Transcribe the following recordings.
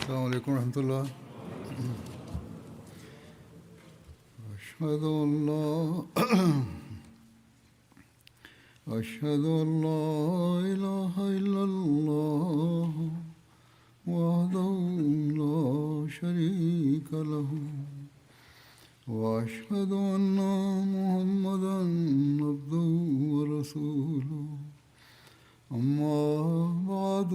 السلام عليكم ورحمة الله. أشهد أن لا أشهد أن لا إله إلا الله وحده لا شريك له وأشهد أن محمدا عبده ورسوله أما بعد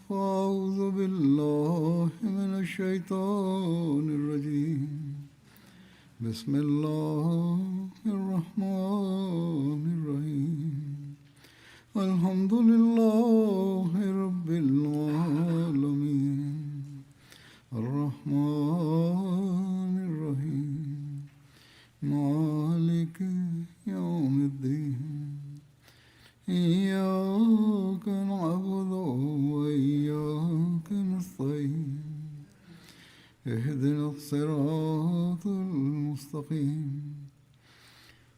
فأعوذ بالله من الشيطان الرجيم بسم الله الرحمن الرحيم الحمد لله رب العالمين الرحمن الرحيم مالك يوم الدين إياك نعبد وإياك نستعين اهدنا الصراط المستقيم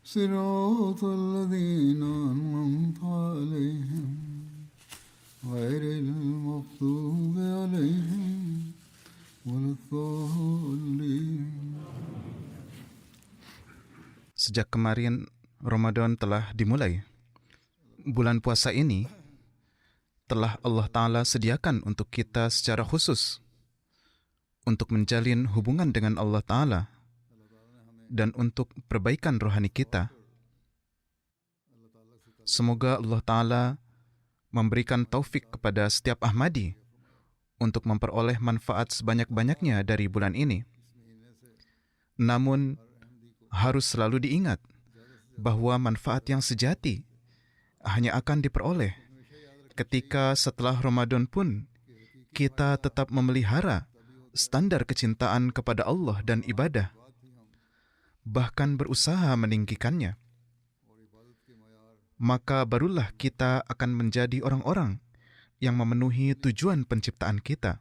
صراط الذين أنعمت عليهم غير المغضوب عليهم ولا الضالين. Sejak kemarin Ramadan telah dimulai. Bulan puasa ini telah Allah Ta'ala sediakan untuk kita secara khusus untuk menjalin hubungan dengan Allah Ta'ala dan untuk perbaikan rohani kita. Semoga Allah Ta'ala memberikan taufik kepada setiap Ahmadi untuk memperoleh manfaat sebanyak-banyaknya dari bulan ini. Namun, harus selalu diingat bahwa manfaat yang sejati hanya akan diperoleh ketika setelah Ramadan pun kita tetap memelihara standar kecintaan kepada Allah dan ibadah, bahkan berusaha meninggikannya. Maka barulah kita akan menjadi orang-orang yang memenuhi tujuan penciptaan kita.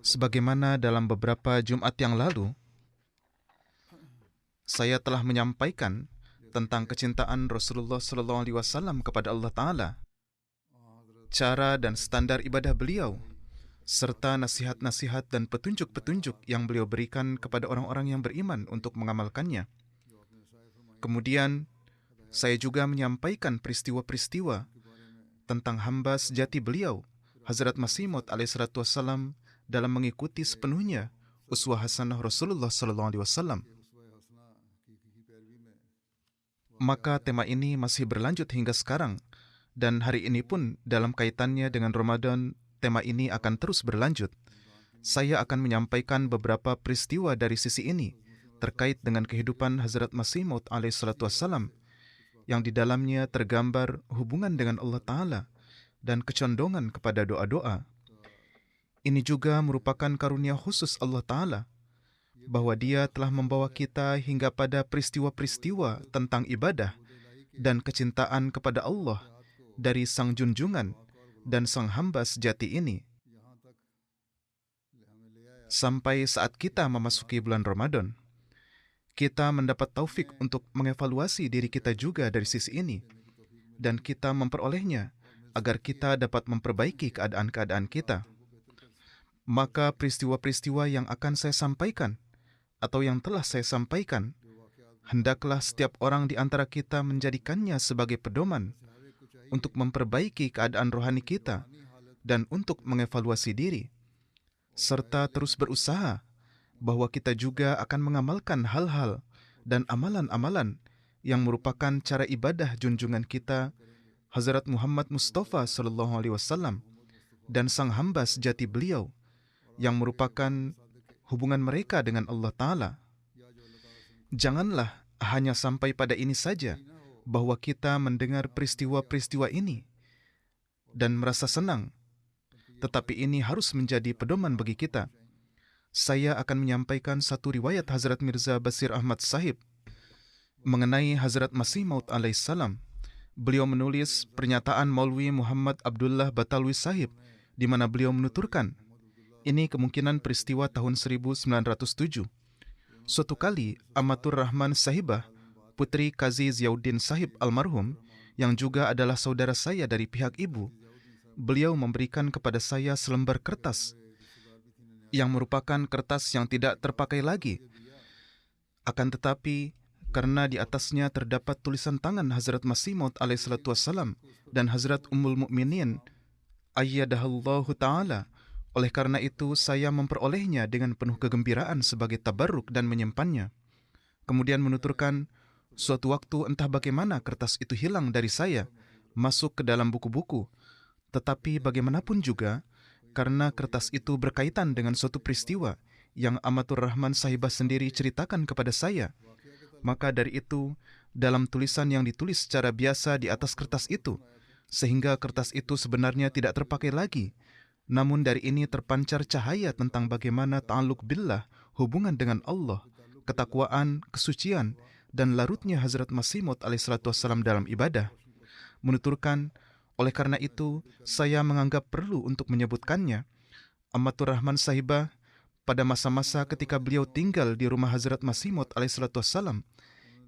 Sebagaimana dalam beberapa Jumat yang lalu, saya telah menyampaikan tentang kecintaan Rasulullah SAW kepada Allah Ta'ala, cara dan standar ibadah beliau, serta nasihat-nasihat dan petunjuk-petunjuk yang beliau berikan kepada orang-orang yang beriman untuk mengamalkannya. Kemudian, saya juga menyampaikan peristiwa-peristiwa tentang hamba sejati beliau, Hazrat Masih Maud alaihissalam, dalam mengikuti sepenuhnya uswah hasanah Rasulullah SAW. Maka tema ini masih berlanjut hingga sekarang, dan hari ini pun dalam kaitannya dengan Ramadan, tema ini akan terus berlanjut. Saya akan menyampaikan beberapa peristiwa dari sisi ini terkait dengan kehidupan Hazrat Masih Maud alaihissalam, yang di dalamnya tergambar hubungan dengan Allah Ta'ala dan kecondongan kepada doa-doa. Ini juga merupakan karunia khusus Allah Ta'ala, bahwa Dia telah membawa kita hingga pada peristiwa-peristiwa tentang ibadah dan kecintaan kepada Allah dari Sang Junjungan dan Sang Hamba sejati ini. Sampai saat kita memasuki bulan Ramadan, kita mendapat taufik untuk mengevaluasi diri kita juga dari sisi ini, dan kita memperolehnya agar kita dapat memperbaiki keadaan-keadaan kita. Maka peristiwa-peristiwa yang akan saya sampaikan atau yang telah saya sampaikan, hendaklah setiap orang di antara kita menjadikannya sebagai pedoman untuk memperbaiki keadaan rohani kita dan untuk mengevaluasi diri, serta terus berusaha bahwa kita juga akan mengamalkan hal-hal dan amalan-amalan yang merupakan cara ibadah junjungan kita, Hazrat Muhammad Mustafa SAW, dan Sang Hamba sejati beliau, yang merupakan hubungan mereka dengan Allah Ta'ala. Janganlah hanya sampai pada ini saja, bahwa kita mendengar peristiwa-peristiwa ini dan merasa senang, tetapi ini harus menjadi pedoman bagi kita. Saya akan menyampaikan satu riwayat Hazrat Mirza Bashir Ahmad Sahib mengenai Hazrat Masih Maud alaihissalam. Beliau menulis pernyataan Maulwi Muhammad Abdullah Batalwi Sahib, di mana beliau menuturkan, ini kemungkinan peristiwa tahun 1907. Suatu kali, Amatur Rahman Sahibah, putri Qazi Ziauddin Sahib almarhum, yang juga adalah saudara saya dari pihak ibu, beliau memberikan kepada saya selembar kertas yang merupakan kertas yang tidak terpakai lagi. Akan tetapi, karena di atasnya terdapat tulisan tangan Hazrat Masih Maud alaihissalatu wassalam dan Hazrat Ummul Mukminin ayyadahallahu ta'ala, oleh karena itu saya memperolehnya dengan penuh kegembiraan sebagai tabarruk dan menyimpannya. Kemudian menuturkan, suatu waktu entah bagaimana kertas itu hilang dari saya, masuk ke dalam buku-buku. Tetapi bagaimanapun juga, karena kertas itu berkaitan dengan suatu peristiwa yang Amatur Rahman Sahibah sendiri ceritakan kepada saya, maka dari itu, dalam tulisan yang ditulis secara biasa di atas kertas itu, sehingga kertas itu sebenarnya tidak terpakai lagi, namun dari ini terpancar cahaya tentang bagaimana ta'alluq billah, hubungan dengan Allah, ketakwaan, kesucian, dan larutnya Hazrat Masih Maud alaihissalatu wassalam dalam ibadah. Menuturkan, oleh karena itu, saya menganggap perlu untuk menyebutkannya. Amatur Rahman Sahibah, pada masa-masa ketika beliau tinggal di rumah Hazrat Masih Maud alaihissalatu wassalam,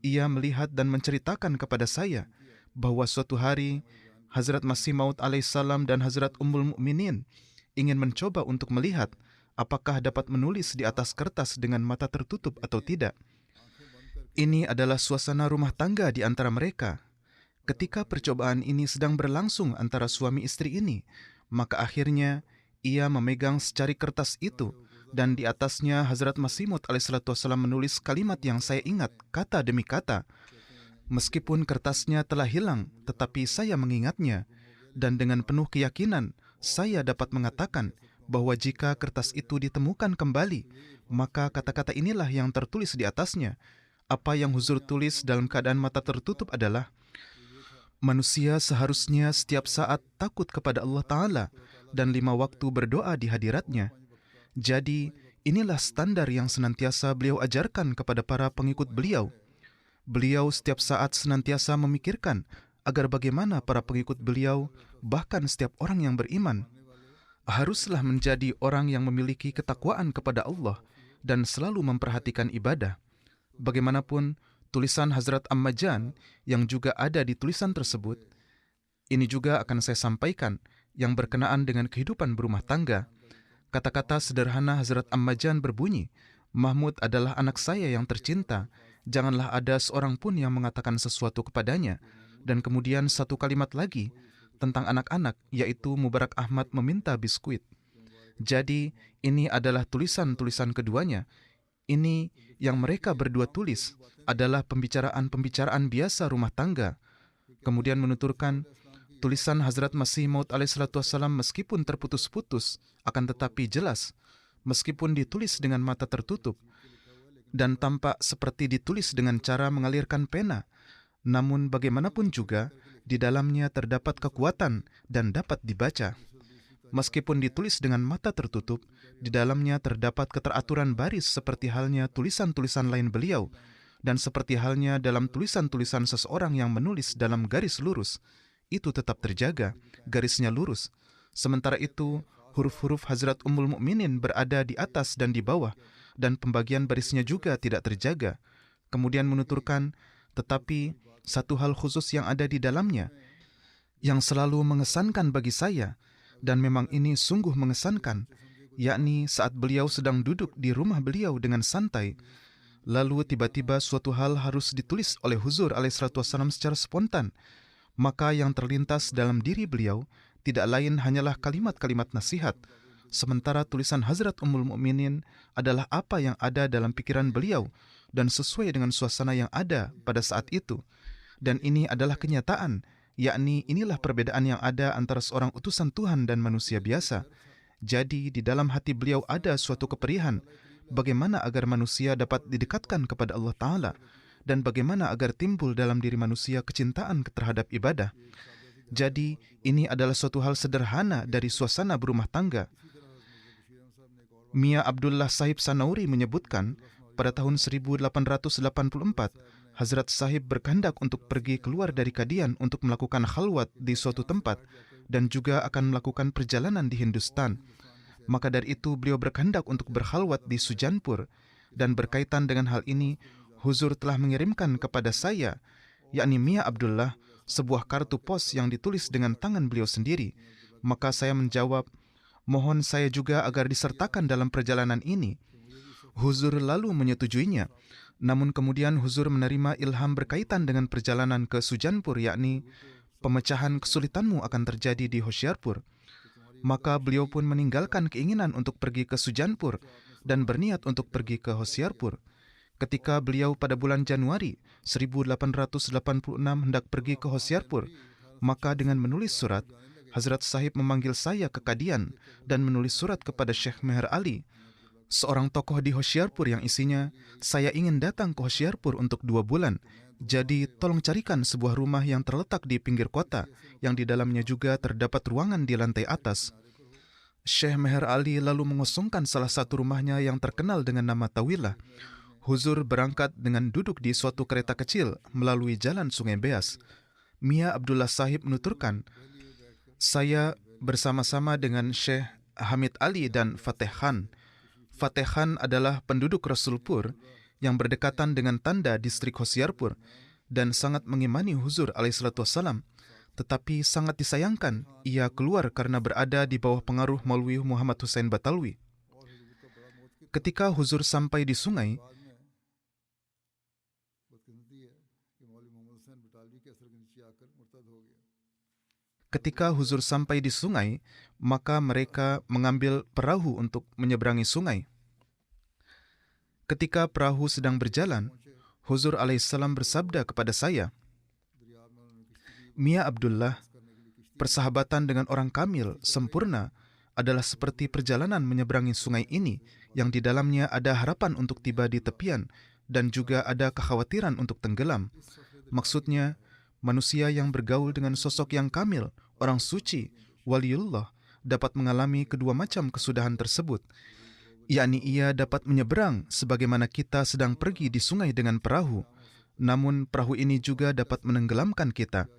ia melihat dan menceritakan kepada saya bahwa suatu hari Hazrat Masih Maud alaihissalam dan Hazrat Ummul Mukminin ingin mencoba untuk melihat apakah dapat menulis di atas kertas dengan mata tertutup atau tidak. Ini adalah suasana rumah tangga di antara mereka. Ketika percobaan ini sedang berlangsung antara suami istri ini, maka akhirnya ia memegang secari kertas itu, dan di atasnya Hazrat Masih Maud alaihissalatu wassalam menulis kalimat yang saya ingat kata demi kata. Meskipun kertasnya telah hilang, tetapi saya mengingatnya, dan dengan penuh keyakinan saya dapat mengatakan bahwa jika kertas itu ditemukan kembali, maka kata-kata inilah yang tertulis di atasnya. Apa yang huzur tulis dalam keadaan mata tertutup adalah, manusia seharusnya setiap saat takut kepada Allah Ta'ala dan 5 waktu berdoa di hadiratnya. Jadi, inilah standar yang senantiasa beliau ajarkan kepada para pengikut beliau. Beliau setiap saat senantiasa memikirkan agar bagaimana para pengikut beliau, bahkan setiap orang yang beriman, haruslah menjadi orang yang memiliki ketakwaan kepada Allah dan selalu memperhatikan ibadah. Bagaimanapun, tulisan Hazrat Ammajan yang juga ada di tulisan tersebut, ini juga akan saya sampaikan yang berkenaan dengan kehidupan berumah tangga. Kata-kata sederhana Hazrat Ammajan berbunyi, Mahmud adalah anak saya yang tercinta, janganlah ada seorang pun yang mengatakan sesuatu kepadanya. Dan kemudian satu kalimat lagi tentang anak-anak, yaitu Mubarak Ahmad meminta biskuit. Jadi, ini adalah tulisan-tulisan keduanya. Ini yang mereka berdua tulis adalah pembicaraan-pembicaraan biasa rumah tangga. Kemudian menuturkan, tulisan Hazrat Masih Maud alaihissalatu wassalam meskipun terputus-putus, akan tetapi jelas, meskipun ditulis dengan mata tertutup, dan tampak seperti ditulis dengan cara mengalirkan pena, namun bagaimanapun juga, di dalamnya terdapat kekuatan dan dapat dibaca. Meskipun ditulis dengan mata tertutup, di dalamnya terdapat keteraturan baris seperti halnya tulisan-tulisan lain beliau, dan seperti halnya dalam tulisan-tulisan seseorang yang menulis dalam garis lurus, itu tetap terjaga, garisnya lurus. Sementara itu, huruf-huruf Hazrat Ummul Mukminin berada di atas dan di bawah, dan pembagian barisnya juga tidak terjaga. Kemudian menuturkan, tetapi satu hal khusus yang ada di dalamnya, yang selalu mengesankan bagi saya, dan memang ini sungguh mengesankan, yakni saat beliau sedang duduk di rumah beliau dengan santai, lalu tiba-tiba suatu hal harus ditulis oleh Huzur alaihissalatu wassalam secara spontan, maka yang terlintas dalam diri beliau tidak lain hanyalah kalimat-kalimat nasihat, sementara tulisan Hazrat Ummul Mukminin adalah apa yang ada dalam pikiran beliau dan sesuai dengan suasana yang ada pada saat itu. Dan ini adalah kenyataan, yakni inilah perbedaan yang ada antara seorang utusan Tuhan dan manusia biasa. Jadi di dalam hati beliau ada suatu keperihan, bagaimana agar manusia dapat didekatkan kepada Allah Ta'ala, dan bagaimana agar timbul dalam diri manusia kecintaan terhadap ibadah. Jadi ini adalah suatu hal sederhana dari suasana berumah tangga. Mia Abdullah Sahib Sanauri menyebutkan, pada tahun 1884, Hazrat Sahib berkehendak untuk pergi keluar dari Kadian untuk melakukan khalwat di suatu tempat dan juga akan melakukan perjalanan di Hindustan. Maka dari itu beliau berkehendak untuk berkhalwat di Sujanpur, dan berkaitan dengan hal ini, Huzur telah mengirimkan kepada saya, yakni Mia Abdullah, sebuah kartu pos yang ditulis dengan tangan beliau sendiri, Maka saya menjawab, mohon saya juga agar disertakan dalam perjalanan ini. Huzur lalu menyetujuinya. Namun kemudian Huzur menerima ilham berkaitan dengan perjalanan ke Sujanpur, yakni pemecahan kesulitanmu akan terjadi di Hoshiarpur. Maka beliau pun meninggalkan keinginan untuk pergi ke Sujanpur dan berniat untuk pergi ke Hoshiarpur. Ketika beliau pada bulan Januari 1886 hendak pergi ke Hoshiarpur, maka dengan menulis surat, Hazrat Sahib memanggil saya ke Kadian dan menulis surat kepada Syekh Meher Ali, seorang tokoh di Hoshiarpur, yang isinya, saya ingin datang ke Hoshiarpur untuk 2 bulan. Jadi tolong carikan sebuah rumah yang terletak di pinggir kota, yang di dalamnya juga terdapat ruangan di lantai atas. Syekh Meher Ali lalu mengosongkan salah satu rumahnya yang terkenal dengan nama Tawilah. Huzur berangkat dengan duduk di suatu kereta kecil melalui jalan Sungai Beas. Mia Abdullah Sahib menuturkan, saya bersama-sama dengan Syekh Hamid Ali dan Fateh Khan. Fateh Khan adalah penduduk Rasulpur yang berdekatan dengan tanda distrik Hoshiarpur dan sangat mengimani Huzur alaihissalatu wassalam. Tetapi sangat disayangkan, ia keluar karena berada di bawah pengaruh Maulwi Muhammad Hussein Batalwi. Ketika Huzur sampai di sungai, maka mereka mengambil perahu untuk menyeberangi sungai. Ketika perahu sedang berjalan, Huzur alaihissalam bersabda kepada saya, Mia Abdullah, persahabatan dengan orang kamil sempurna adalah seperti perjalanan menyeberangi sungai ini yang di dalamnya ada harapan untuk tiba di tepian dan juga ada kekhawatiran untuk tenggelam. Maksudnya, manusia yang bergaul dengan sosok yang kamil, orang suci, waliullah, dapat mengalami kedua macam kesudahan tersebut, yakni ia dapat menyeberang sebagaimana kita sedang pergi di sungai dengan perahu, namun perahu ini juga dapat menenggelamkan kita.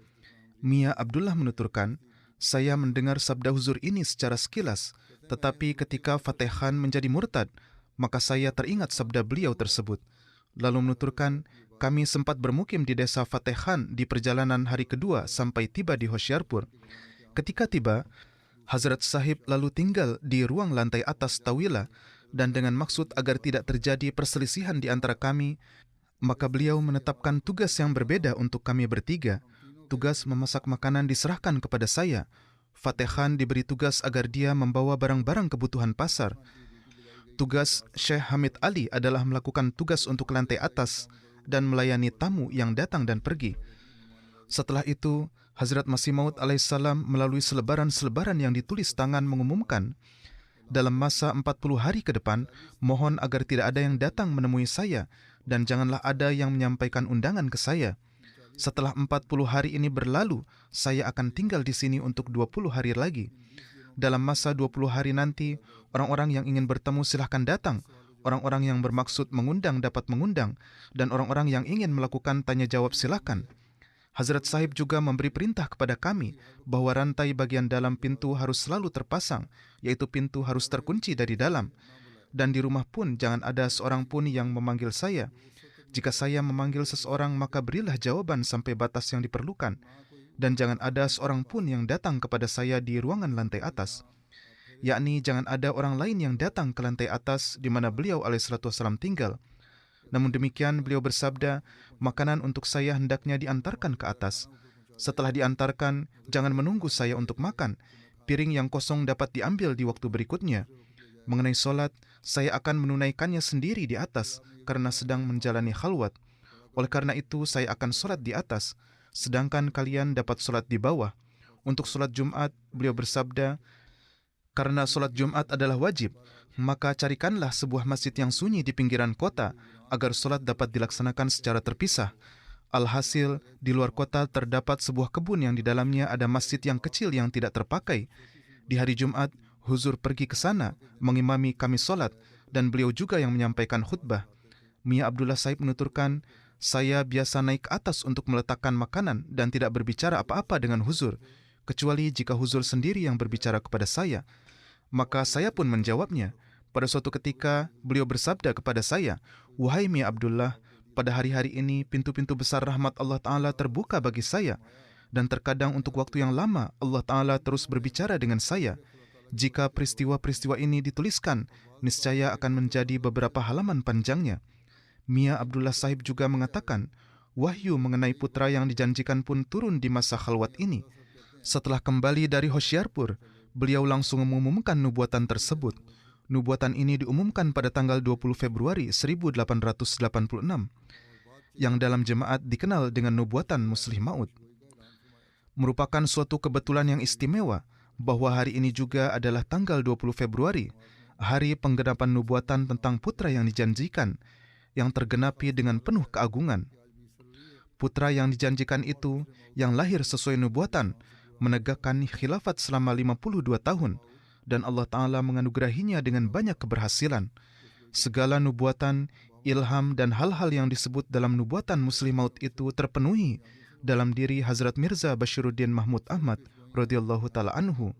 Mia Abdullah menuturkan, saya mendengar sabda Huzur ini secara sekilas, tetapi ketika Fateh Khan menjadi murtad, maka saya teringat sabda beliau tersebut. Lalu menuturkan, kami sempat bermukim di desa Fateh Khan di perjalanan hari kedua sampai tiba di Hoshiarpur. Ketika tiba, Hazrat Sahib lalu tinggal di ruang lantai atas Tawilah, dan dengan maksud agar tidak terjadi perselisihan di antara kami, maka beliau menetapkan tugas yang berbeda untuk kami bertiga. Tugas memasak makanan diserahkan kepada saya. Fateh Khan diberi tugas agar dia membawa barang-barang kebutuhan pasar. Tugas Syekh Hamid Ali adalah melakukan tugas untuk lantai atas dan melayani tamu yang datang dan pergi. Setelah itu, Hazrat Masih Maud alaihissalam melalui selebaran-selebaran yang ditulis tangan mengumumkan, dalam masa 40 hari ke depan, mohon agar tidak ada yang datang menemui saya dan janganlah ada yang menyampaikan undangan ke saya. Setelah 40 hari ini berlalu, saya akan tinggal di sini untuk 20 hari lagi. Dalam masa 20 hari nanti, orang-orang yang ingin bertemu silahkan datang. Orang-orang yang bermaksud mengundang dapat mengundang, dan orang-orang yang ingin melakukan tanya jawab silahkan. Hazrat Sahib juga memberi perintah kepada kami bahwa rantai bagian dalam pintu harus selalu terpasang, yaitu pintu harus terkunci dari dalam. Dan di rumah pun jangan ada seorang pun yang memanggil saya. Jika saya memanggil seseorang, maka berilah jawaban sampai batas yang diperlukan. Dan jangan ada seorang pun yang datang kepada saya di ruangan lantai atas. Yakni jangan ada orang lain yang datang ke lantai atas di mana beliau alaihissalatu wassalam tinggal. Namun demikian beliau bersabda, makanan untuk saya hendaknya diantarkan ke atas. Setelah diantarkan, jangan menunggu saya untuk makan. Piring yang kosong dapat diambil di waktu berikutnya. Mengenai solat, saya akan menunaikannya sendiri di atas karena sedang menjalani khalwat. Oleh karena itu, saya akan solat di atas, sedangkan kalian dapat solat di bawah. Untuk solat Jumat, beliau bersabda, karena solat Jumat adalah wajib, maka carikanlah sebuah masjid yang sunyi di pinggiran kota agar solat dapat dilaksanakan secara terpisah. Alhasil, di luar kota terdapat sebuah kebun yang di dalamnya ada masjid yang kecil yang tidak terpakai. Di hari Jumat, Huzur pergi ke sana, mengimami kami solat, dan beliau juga yang menyampaikan khutbah. Mia Abdullah Sahib menuturkan, saya biasa naik ke atas untuk meletakkan makanan dan tidak berbicara apa-apa dengan Huzur, kecuali jika Huzur sendiri yang berbicara kepada saya. Maka saya pun menjawabnya. Pada suatu ketika, beliau bersabda kepada saya, wahai Mia Abdullah, pada hari-hari ini pintu-pintu besar rahmat Allah Ta'ala terbuka bagi saya. dan terkadang untuk waktu yang lama Allah Ta'ala terus berbicara dengan saya. Jika peristiwa-peristiwa ini dituliskan, niscaya akan menjadi beberapa halaman panjangnya. Mia Abdullah Sahib juga mengatakan, wahyu mengenai putra yang dijanjikan pun turun di masa khalwat ini. Setelah kembali dari Hoshiarpur, beliau langsung mengumumkan nubuatan tersebut. Nubuatan ini diumumkan pada tanggal 20 Februari 1886, yang dalam jemaat dikenal dengan nubuatan Muslih Maud. Merupakan suatu kebetulan yang istimewa bahwa hari ini juga adalah tanggal 20 Februari, hari penggenapan nubuatan tentang putra yang dijanjikan, yang tergenapi dengan penuh keagungan. Putra yang dijanjikan itu, yang lahir sesuai nubuatan, menegakkan khilafat selama 52 tahun, dan Allah Ta'ala menganugerahinya dengan banyak keberhasilan. Segala nubuatan, ilham, dan hal-hal yang disebut dalam nubuatan Muslih Maud itu terpenuhi dalam diri Hazrat Mirza Bashiruddin Mahmud Ahmad radhiyallahu ta'ala anhu.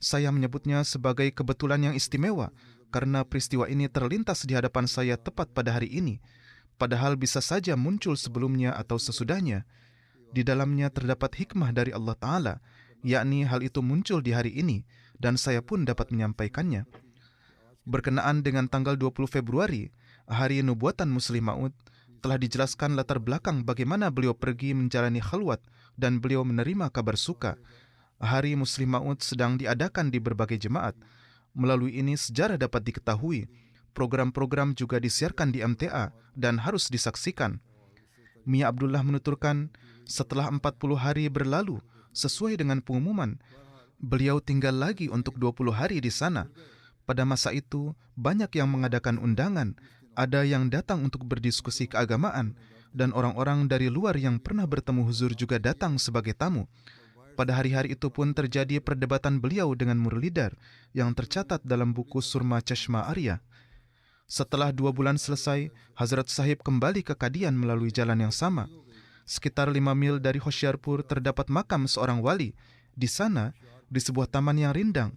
Saya menyebutnya sebagai kebetulan yang istimewa karena peristiwa ini terlintas di hadapan saya tepat pada hari ini, padahal bisa saja muncul sebelumnya atau sesudahnya. Di dalamnya terdapat hikmah dari Allah Ta'ala, yakni hal itu muncul di hari ini, dan saya pun dapat menyampaikannya. Berkenaan dengan tanggal 20 Februari, hari nubuatan Muslih Maud, telah dijelaskan latar belakang bagaimana beliau pergi menjalani khalwat dan beliau menerima kabar suka. Hari Muslih Maud sedang diadakan di berbagai jemaat. Melalui ini sejarah dapat diketahui. Program-program juga disiarkan di MTA dan harus disaksikan. Mia Abdullah menuturkan, setelah 40 hari berlalu, sesuai dengan pengumuman, beliau tinggal lagi untuk 20 hari di sana. Pada masa itu, banyak yang mengadakan undangan, ada yang datang untuk berdiskusi keagamaan, dan orang-orang dari luar yang pernah bertemu Huzur juga datang sebagai tamu. Pada hari-hari itu pun terjadi perdebatan beliau dengan Murlidar yang tercatat dalam buku Surma Chashma Arya. Setelah 2 bulan selesai, Hazrat Sahib kembali ke Kadian melalui jalan yang sama. Sekitar 5 mil dari Hoshiarpur terdapat makam seorang wali. Di sana, di sebuah taman yang rindang,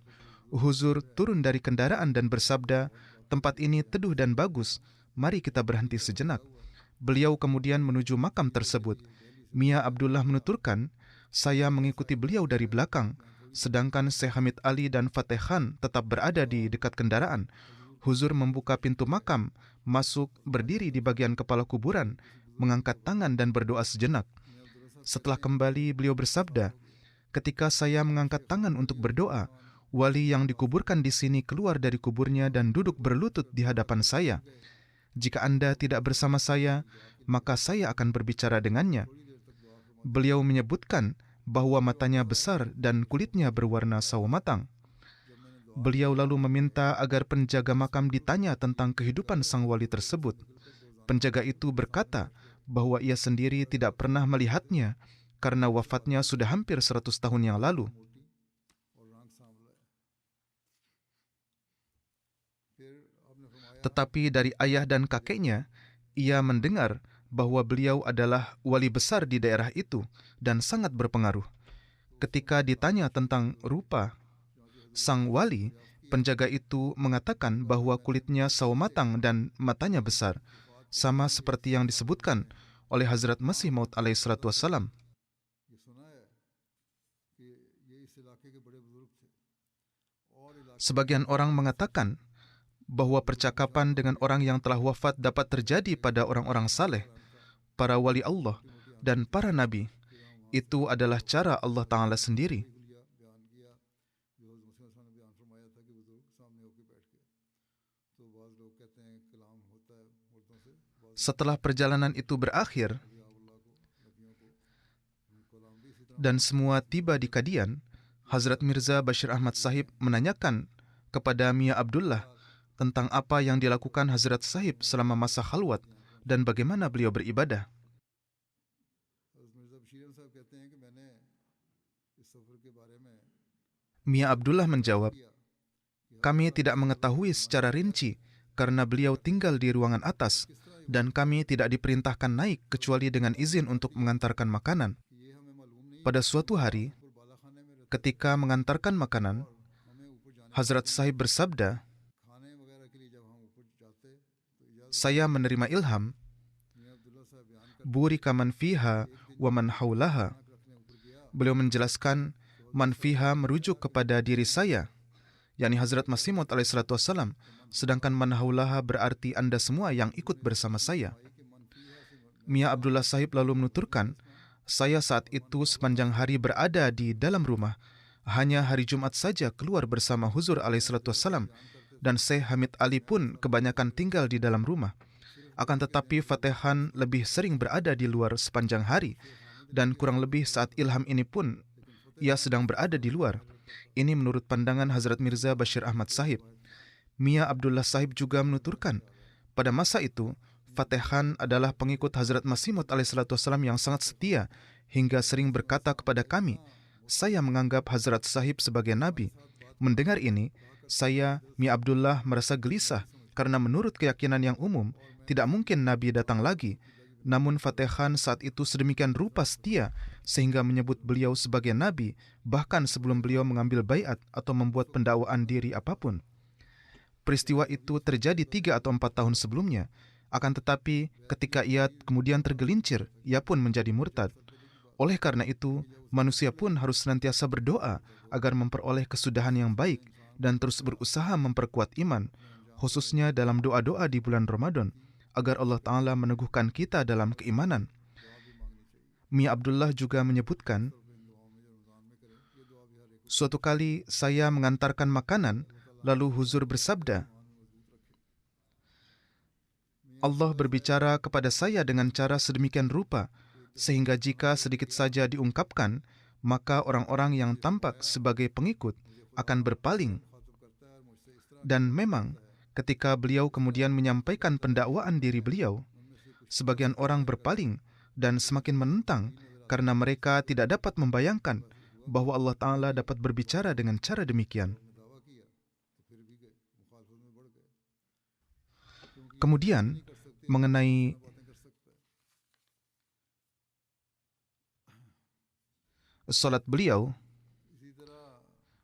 Huzur turun dari kendaraan dan bersabda, tempat ini teduh dan bagus, mari kita berhenti sejenak. Beliau kemudian menuju makam tersebut. Mia Abdullah menuturkan, saya mengikuti beliau dari belakang, sedangkan Syekh Hamid Ali dan Fateh Khan tetap berada di dekat kendaraan. Huzur membuka pintu makam, masuk, berdiri di bagian kepala kuburan, mengangkat tangan dan berdoa sejenak. Setelah kembali, beliau bersabda, ketika saya mengangkat tangan untuk berdoa, wali yang dikuburkan di sini keluar dari kuburnya dan duduk berlutut di hadapan saya. Jika Anda tidak bersama saya, maka saya akan berbicara dengannya. Beliau menyebutkan bahwa matanya besar dan kulitnya berwarna sawo matang. Beliau lalu meminta agar penjaga makam ditanya tentang kehidupan sang wali tersebut. Penjaga itu berkata bahwa ia sendiri tidak pernah melihatnya karena wafatnya sudah hampir 100 tahun yang lalu. Tetapi dari ayah dan kakeknya, ia mendengar bahwa beliau adalah wali besar di daerah itu dan sangat berpengaruh. Ketika ditanya tentang rupa sang wali, penjaga itu mengatakan bahwa kulitnya sawo matang dan matanya besar, sama seperti yang disebutkan oleh Hazrat Masih Maud alaihissalatu wassalam. Sebagian orang mengatakan bahwa percakapan dengan orang yang telah wafat dapat terjadi pada orang-orang saleh, para wali Allah, dan para nabi. Itu adalah cara Allah Ta'ala sendiri. Setelah perjalanan itu berakhir dan semua tiba di Kadian, Hazrat Mirza Bashir Ahmad Sahib menanyakan kepada Mia Abdullah tentang apa yang dilakukan Hazrat Sahib selama masa khalwat dan bagaimana beliau beribadah. Mia Abdullah menjawab, kami tidak mengetahui secara rinci karena beliau tinggal di ruangan atas dan kami tidak diperintahkan naik kecuali dengan izin untuk mengantarkan makanan. Pada suatu hari, ketika mengantarkan makanan, Hazrat Sahib bersabda, saya menerima ilham, burika man fiha wa man haulaha. Beliau menjelaskan, man fiha merujuk kepada diri saya, yakni Hazrat Masih Maud alaihissalatu wassalam, sedangkan man haulaha berarti Anda semua yang ikut bersama saya. Mia Abdullah Sahib lalu menuturkan, saya saat itu sepanjang hari berada di dalam rumah. Hanya hari Jumat saja keluar bersama Huzur alaihissalatu wassalam, dan Syekh Hamid Ali pun kebanyakan tinggal di dalam rumah. Akan tetapi Fatehan lebih sering berada di luar sepanjang hari, dan kurang lebih saat ilham ini pun ia sedang berada di luar. Ini menurut pandangan Hazrat Mirza Bashir Ahmad Sahib. Mia Abdullah Sahib juga menuturkan, pada masa itu, Fatehan adalah pengikut Hazrat Masih Maud alaihissalatu wassalam yang sangat setia, hingga sering berkata kepada kami, saya menganggap Hazrat Sahib sebagai Nabi. Mendengar ini, saya, Mia Abdullah, merasa gelisah, karena menurut keyakinan yang umum, tidak mungkin Nabi datang lagi. Namun Fatehan saat itu sedemikian rupa setia sehingga menyebut beliau sebagai Nabi bahkan sebelum beliau mengambil baiat atau membuat pendakwaan diri apapun. Peristiwa itu terjadi 3 atau 4 tahun sebelumnya. Akan tetapi ketika ia kemudian tergelincir, ia pun menjadi murtad. Oleh karena itu, manusia pun harus senantiasa berdoa agar memperoleh kesudahan yang baik dan terus berusaha memperkuat iman, khususnya dalam doa-doa di bulan Ramadan, agar Allah Ta'ala meneguhkan kita dalam keimanan. Mia Abdullah juga menyebutkan, suatu kali saya mengantarkan makanan, lalu Huzur bersabda, Allah berbicara kepada saya dengan cara sedemikian rupa, sehingga jika sedikit saja diungkapkan, maka orang-orang yang tampak sebagai pengikut akan berpaling. Dan memang, ketika beliau kemudian menyampaikan pendakwaan diri beliau, sebagian orang berpaling dan semakin menentang karena mereka tidak dapat membayangkan bahwa Allah Ta'ala dapat berbicara dengan cara demikian. Kemudian, mengenai solat beliau,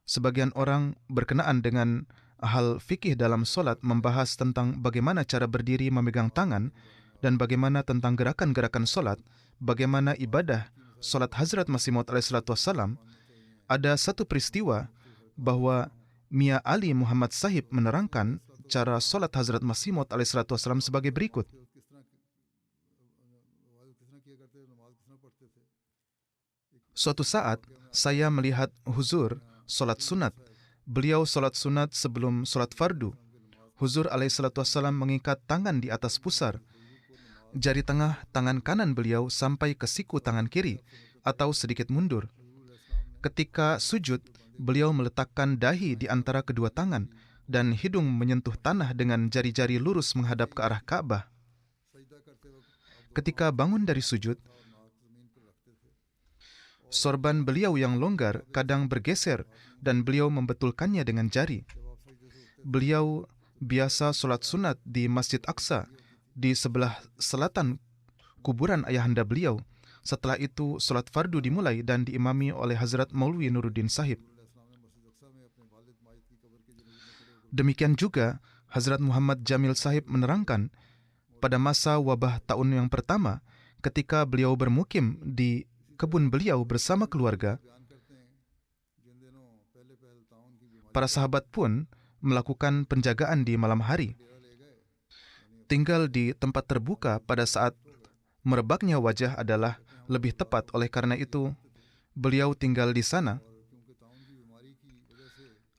sebagian orang berkenaan dengan hal fikih dalam solat membahas tentang bagaimana cara berdiri memegang tangan dan bagaimana tentang gerakan-gerakan solat, bagaimana ibadah solat Hazrat Masih Maud alaihissalatu wassalam. Ada satu peristiwa bahwa Mia Ali Muhammad Sahib menerangkan cara solat Hazrat Masih Maud alaihissalatu wassalam sebagai berikut. Suatu saat, saya melihat Huzur solat sunat. Beliau solat sunat sebelum solat fardu. Huzur alaihissalatu wassalam mengikat tangan di atas pusar. Jari tengah tangan kanan beliau sampai ke siku tangan kiri atau sedikit mundur. Ketika sujud, beliau meletakkan dahi di antara kedua tangan dan hidung menyentuh tanah dengan jari-jari lurus menghadap ke arah Ka'bah. Ketika bangun dari sujud, sorban beliau yang longgar kadang bergeser dan beliau membetulkannya dengan jari. Beliau biasa solat sunat di Masjid Aqsa di sebelah selatan kuburan ayahanda beliau. Setelah itu solat fardu dimulai dan diimami oleh Hazrat Maulwi Nuruddin Sahib. Demikian juga Hazrat Muhammad Jamil Sahib menerangkan, pada masa wabah tahun yang pertama ketika beliau bermukim di kebun beliau bersama keluarga, para sahabat pun melakukan penjagaan di malam hari. Tinggal di tempat terbuka pada saat merebaknya wajah adalah lebih tepat. Oleh karena itu, beliau tinggal di sana.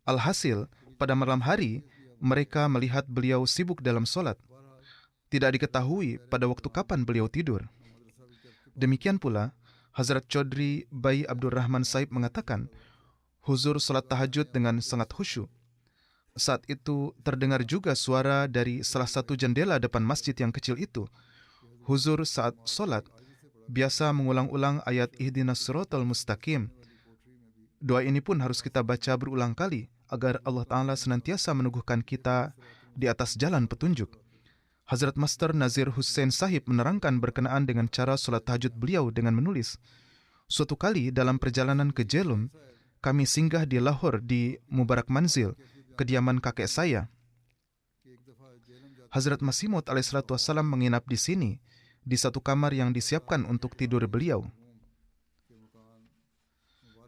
Alhasil, pada malam hari, mereka melihat beliau sibuk dalam solat. Tidak diketahui pada waktu kapan beliau tidur. Demikian pula, Hazrat Chaudhry Bayi Abdul Rahman Sahib mengatakan, Huzur salat tahajud dengan sangat khusyuk. Saat itu terdengar juga suara dari salah satu jendela depan masjid yang kecil itu. Huzur saat salat biasa mengulang-ulang ayat Ihdinas Siratal Mustaqim. Doa ini pun harus kita baca berulang kali agar Allah Ta'ala senantiasa meneguhkan kita di atas jalan petunjuk. Hazrat Master Nazir Hussain Sahib menerangkan berkenaan dengan cara salat tahajud beliau dengan menulis, suatu kali dalam perjalanan ke Jhelum, kami singgah di Lahore di Mubarak Manzil, kediaman kakek saya. Hazrat Masih Maud alaihissalatu wassalam menginap di sini, di satu kamar yang disiapkan untuk tidur beliau.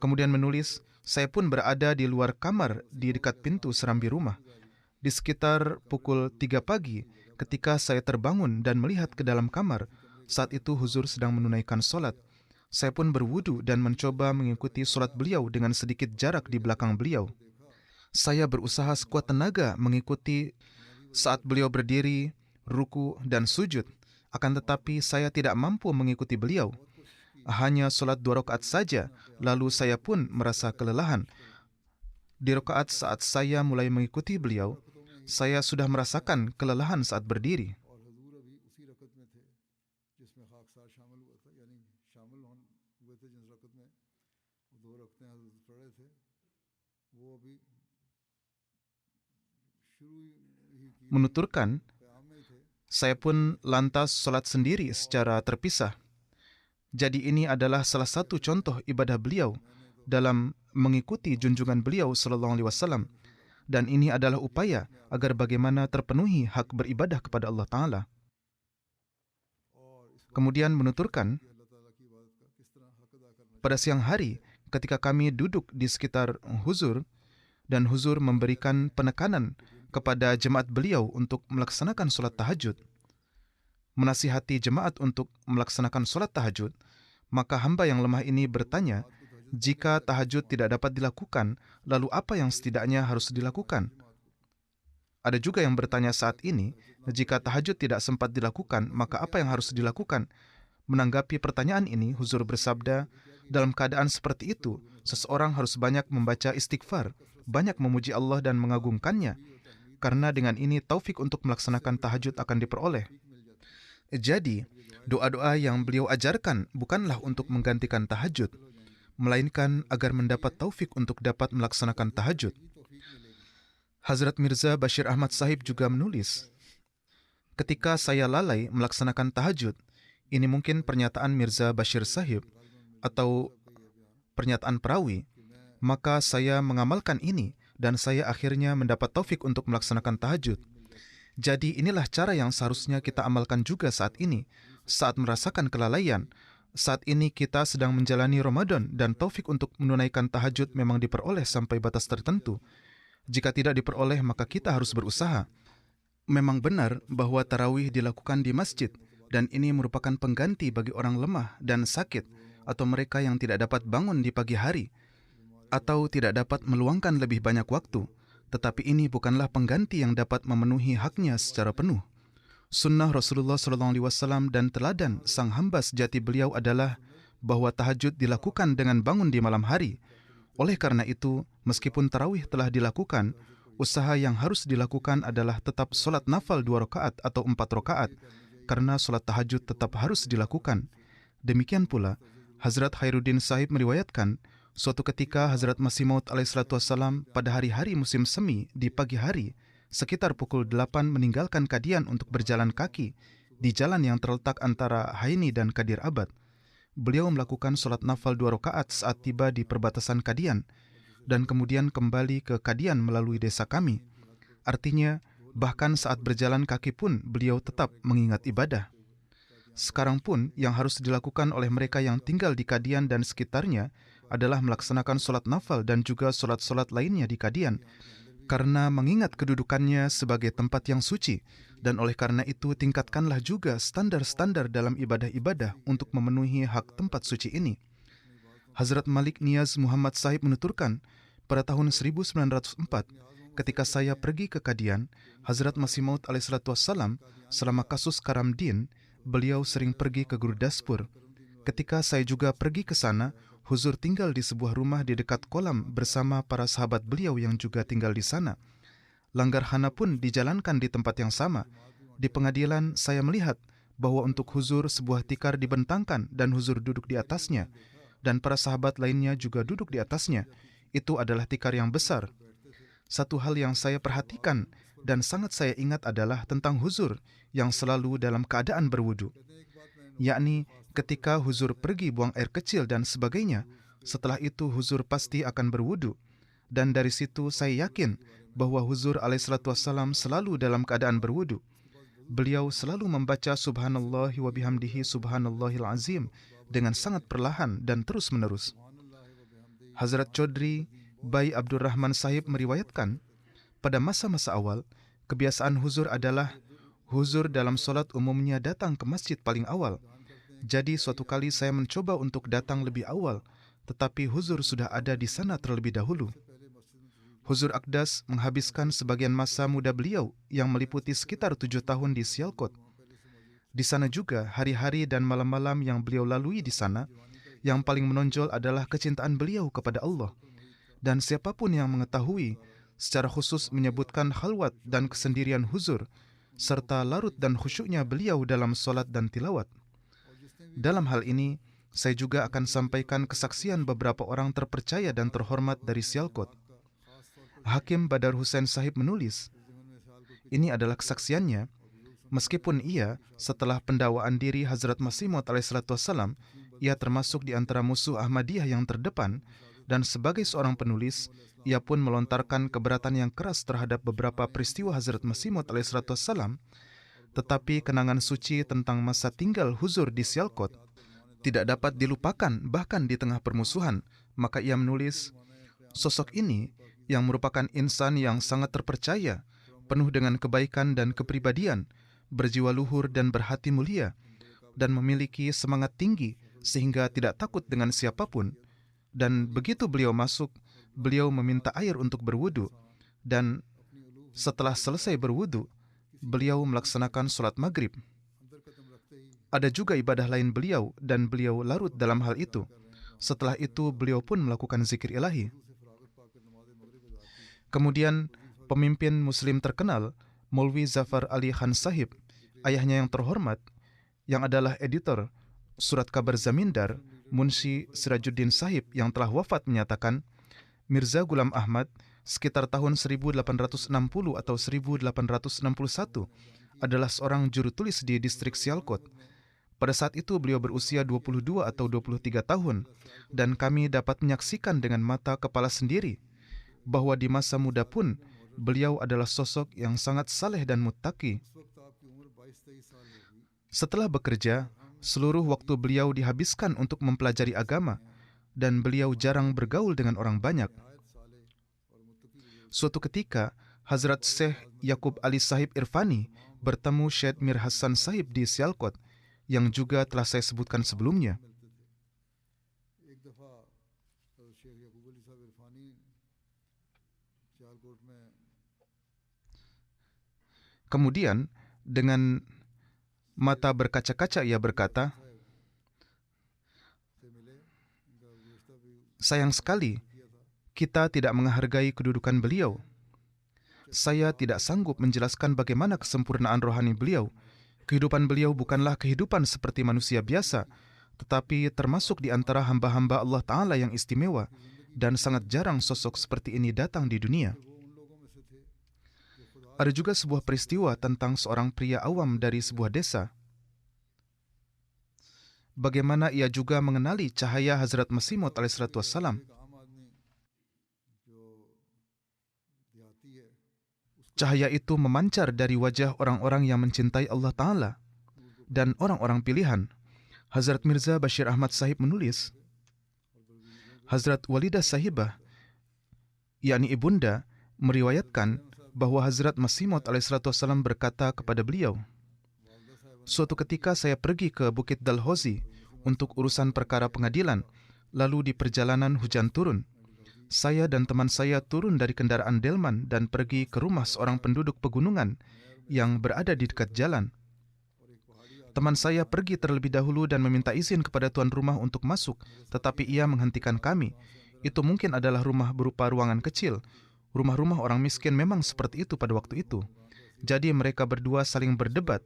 Kemudian menulis, saya pun berada di luar kamar di dekat pintu serambi rumah. Di sekitar pukul 3 pagi, ketika saya terbangun dan melihat ke dalam kamar, saat itu Huzur sedang menunaikan solat. Saya pun berwudu dan mencoba mengikuti solat beliau dengan sedikit jarak di belakang beliau. Saya berusaha sekuat tenaga mengikuti saat beliau berdiri, ruku, dan sujud. Akan tetapi saya tidak mampu mengikuti beliau. Hanya solat 2 rakaat saja, lalu saya pun merasa kelelahan. Di rakaat saat saya mulai mengikuti beliau, saya sudah merasakan kelelahan saat berdiri. Menuturkan, saya pun lantas solat sendiri secara terpisah. Jadi ini adalah salah satu contoh ibadah beliau dalam mengikuti junjungan beliau sallallahu alaihi wasallam, dan ini adalah upaya agar bagaimana terpenuhi hak beribadah kepada Allah Ta'ala. Kemudian menuturkan, pada siang hari ketika kami duduk di sekitar Huzur dan Huzur memberikan penekanan kepada jemaat beliau untuk melaksanakan solat tahajud, menasihati jemaat untuk melaksanakan solat tahajud, maka hamba yang lemah ini bertanya, jika tahajud tidak dapat dilakukan, lalu apa yang setidaknya harus dilakukan? Ada juga yang bertanya saat ini, jika tahajud tidak sempat dilakukan, maka apa yang harus dilakukan? Menanggapi pertanyaan ini, Huzur bersabda, dalam keadaan seperti itu, seseorang harus banyak membaca istighfar, banyak memuji Allah dan mengagungkannya, karena dengan ini taufik untuk melaksanakan tahajud akan diperoleh. Jadi, doa-doa yang beliau ajarkan bukanlah untuk menggantikan tahajud, melainkan agar mendapat taufik untuk dapat melaksanakan tahajud. Hazrat Mirza Bashir Ahmad Sahib juga menulis, ketika saya lalai melaksanakan tahajud, ini mungkin pernyataan Mirza Bashir Sahib atau pernyataan perawi, maka saya mengamalkan ini dan saya akhirnya mendapat taufik untuk melaksanakan tahajud. Jadi inilah cara yang seharusnya kita amalkan juga saat ini, saat merasakan kelalaian. Saat ini kita sedang menjalani Ramadan dan taufik untuk menunaikan tahajud memang diperoleh sampai batas tertentu. Jika tidak diperoleh, maka kita harus berusaha. Memang benar bahwa tarawih dilakukan di masjid, dan ini merupakan pengganti bagi orang lemah dan sakit, atau mereka yang tidak dapat bangun di pagi hari, atau tidak dapat meluangkan lebih banyak waktu. Tetapi ini bukanlah pengganti yang dapat memenuhi haknya secara penuh. Sunnah Rasulullah SAW dan teladan sang hamba sejati beliau adalah bahwa tahajud dilakukan dengan bangun di malam hari. Oleh karena itu, meskipun tarawih telah dilakukan, usaha yang harus dilakukan adalah tetap solat nafal 2 rakaat atau 4 rakaat, karena solat tahajud tetap harus dilakukan. Demikian pula, Hazrat Khairuddin Sahib meriwayatkan, suatu ketika Hazrat Masih Maud alaihissalam pada hari-hari musim semi di pagi hari, sekitar pukul 8 meninggalkan Qadian untuk berjalan kaki di jalan yang terletak antara Haini dan Kadir Abad. Beliau melakukan solat nafal 2 rakaat saat tiba di perbatasan Qadian, dan kemudian kembali ke Qadian melalui desa kami. Artinya, bahkan saat berjalan kaki pun beliau tetap mengingat ibadah. Sekarang pun yang harus dilakukan oleh mereka yang tinggal di Qadian dan sekitarnya adalah melaksanakan solat nafal dan juga solat-solat lainnya di Qadian, karena mengingat kedudukannya sebagai tempat yang suci, dan oleh karena itu tingkatkanlah juga standar-standar dalam ibadah-ibadah untuk memenuhi hak tempat suci ini. Hazrat Malik Niyaz Muhammad Sahib menuturkan, pada tahun 1904, ketika saya pergi ke Qadian, Hazrat Masih Maud alaihissalam selama kasus Karamdin, beliau sering pergi ke Gurdaspur. Ketika saya juga pergi ke sana, Huzur tinggal di sebuah rumah di dekat kolam bersama para sahabat beliau yang juga tinggal di sana. Langgar hana pun dijalankan di tempat yang sama. Di pengadilan, saya melihat bahwa untuk Huzur sebuah tikar dibentangkan dan Huzur duduk di atasnya, dan para sahabat lainnya juga duduk di atasnya. Itu adalah tikar yang besar. Satu hal yang saya perhatikan dan sangat saya ingat adalah tentang Huzur yang selalu dalam keadaan berwudu, yakni ketika Huzur pergi buang air kecil dan sebagainya, setelah itu Huzur pasti akan berwudu. Dan dari situ saya yakin bahwa Huzur alaihissalam selalu dalam keadaan berwudu. Beliau selalu membaca Subhanallahi wa bihamdihi Subhanallahil azim dengan sangat perlahan dan terus-menerus. Hazrat Chaudhry Bhai Abdurrahman Sahib meriwayatkan, pada masa-masa awal, kebiasaan huzur adalah huzur dalam solat umumnya datang ke masjid paling awal. Jadi suatu kali saya mencoba untuk datang lebih awal, tetapi huzur sudah ada di sana terlebih dahulu. Huzur Akdas menghabiskan sebagian masa muda beliau yang meliputi sekitar 7 tahun di Sialkot. Di sana juga hari-hari dan malam-malam yang beliau lalui di sana, yang paling menonjol adalah kecintaan beliau kepada Allah. Dan siapapun yang mengetahui, secara khusus menyebutkan khalwat dan kesendirian huzur, serta larut dan khusyuknya beliau dalam solat dan tilawat. Dalam hal ini, saya juga akan sampaikan kesaksian beberapa orang terpercaya dan terhormat dari Sialkot. Hakim Badar Hussain Sahib menulis, ini adalah kesaksiannya, meskipun ia setelah pendakwaan diri Hazrat Masih Maud alaihissalam, ia termasuk di antara musuh Ahmadiyah yang terdepan, dan sebagai seorang penulis, ia pun melontarkan keberatan yang keras terhadap beberapa peristiwa Hazrat Masih Maud alaihissalam, tetapi kenangan suci tentang masa tinggal huzur di Sialkot tidak dapat dilupakan bahkan di tengah permusuhan. Maka ia menulis, sosok ini yang merupakan insan yang sangat terpercaya, penuh dengan kebaikan dan kepribadian, berjiwa luhur dan berhati mulia, dan memiliki semangat tinggi sehingga tidak takut dengan siapapun. Dan begitu beliau masuk, beliau meminta air untuk berwudu, dan setelah selesai berwudu, beliau melaksanakan sholat maghrib. Ada juga ibadah lain beliau, dan beliau larut dalam hal itu. Setelah itu, beliau pun melakukan zikir ilahi. Kemudian, pemimpin Muslim terkenal, Maulwi Zafar Ali Khan Sahib, ayahnya yang terhormat, yang adalah editor Surat Kabar Zamindar, Munshi Sirajuddin Sahib yang telah wafat menyatakan, Mirza Ghulam Ahmad sekitar tahun 1860 atau 1861 adalah seorang juru tulis di distrik Sialkot. Pada saat itu beliau berusia 22 atau 23 tahun, dan kami dapat menyaksikan dengan mata kepala sendiri bahwa di masa muda pun beliau adalah sosok yang sangat saleh dan muttaqi. Setelah bekerja, seluruh waktu beliau dihabiskan untuk mempelajari agama, dan beliau jarang bergaul dengan orang banyak. Suatu ketika, Hazrat Syekh Yaqub Ali Sahib Irfani bertemu Syed Mir Hassan Sahib di Sialkot, yang juga telah saya sebutkan sebelumnya. Kemudian, dengan mata berkaca-kaca ia berkata, sayang sekali, kita tidak menghargai kedudukan beliau. Saya tidak sanggup menjelaskan bagaimana kesempurnaan rohani beliau. Kehidupan beliau bukanlah kehidupan seperti manusia biasa, tetapi termasuk di antara hamba-hamba Allah Ta'ala yang istimewa, dan sangat jarang sosok seperti ini datang di dunia. Ada juga sebuah peristiwa tentang seorang pria awam dari sebuah desa. Bagaimana ia juga mengenali cahaya Hazrat Masih Maud alaihissalam. Cahaya itu memancar dari wajah orang-orang yang mencintai Allah Ta'ala dan orang-orang pilihan. Hazrat Mirza Bashir Ahmad Sahib menulis, Hazrat Walidah Sahibah, yakni ibunda, meriwayatkan bahwa Hazrat Masih Maud alaihissalam berkata kepada beliau, suatu ketika saya pergi ke Bukit Dalhousie untuk urusan perkara pengadilan, lalu di perjalanan hujan turun. Saya dan teman saya turun dari kendaraan delman dan pergi ke rumah seorang penduduk pegunungan yang berada di dekat jalan. Teman saya pergi terlebih dahulu dan meminta izin kepada tuan rumah untuk masuk, tetapi ia menghentikan kami. Itu mungkin adalah rumah berupa ruangan kecil. Rumah-rumah orang miskin memang seperti itu pada waktu itu. Jadi mereka berdua saling berdebat.